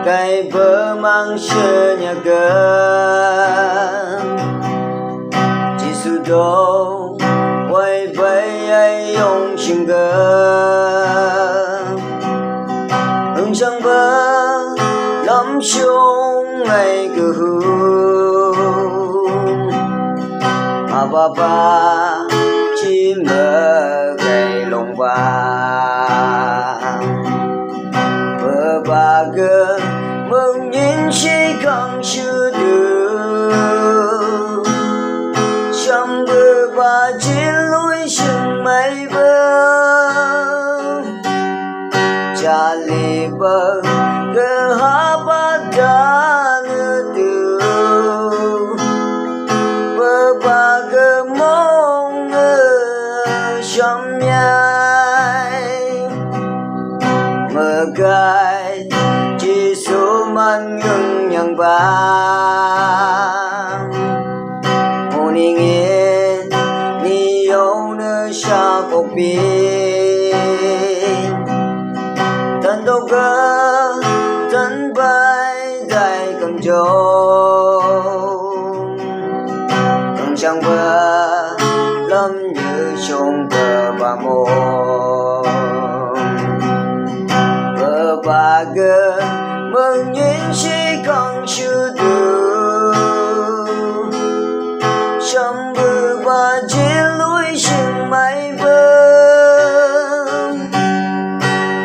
Cái bơ mang sơ nhà gần chỉ sự đâu quay bay ai ông sinh gần hương sang bơ lắm chung ngày cứ hương mà ba chỉ mơ ngày lòng vàng bơ ba gần mừng nhìn chỉ càng chưa được trong bơ ba chỉ lối chừng mây vâng cha lì bơ cơ ha ba đã nữa từ bơ ba cơ mong trong nhai mơ gai chỉ số man ngừng nhang vang mô ni nghe ni yêu nơi xa cuộc biển thân đâu cơ thân bay dài cầm trông cầm sang bờ lâm như trong bờ ba môn bờ ba gơ mừng nhìn chỉ còn chưa được trong bờ ba chỉ lối chừng mây vâng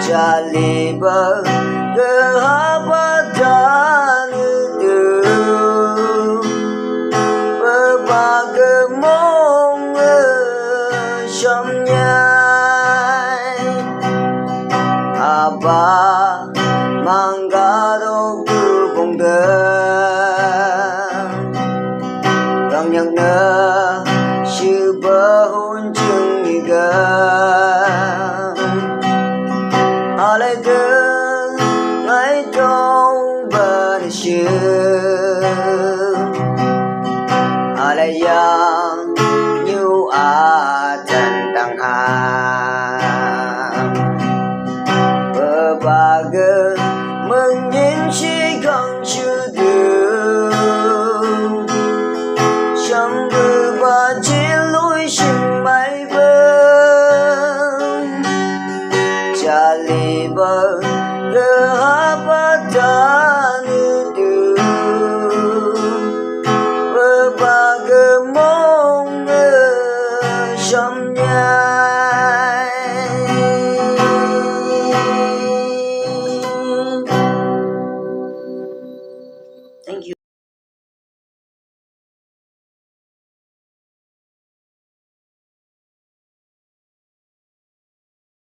cha lì bờ gơ ha ba đã nữ từ bờ ba gơ mong trong nhai ba mang cả đâu cứ vùng đơn càng nhắc nhớ sự bơ hôn chừng như gần lại cứ ngày trong bờ đời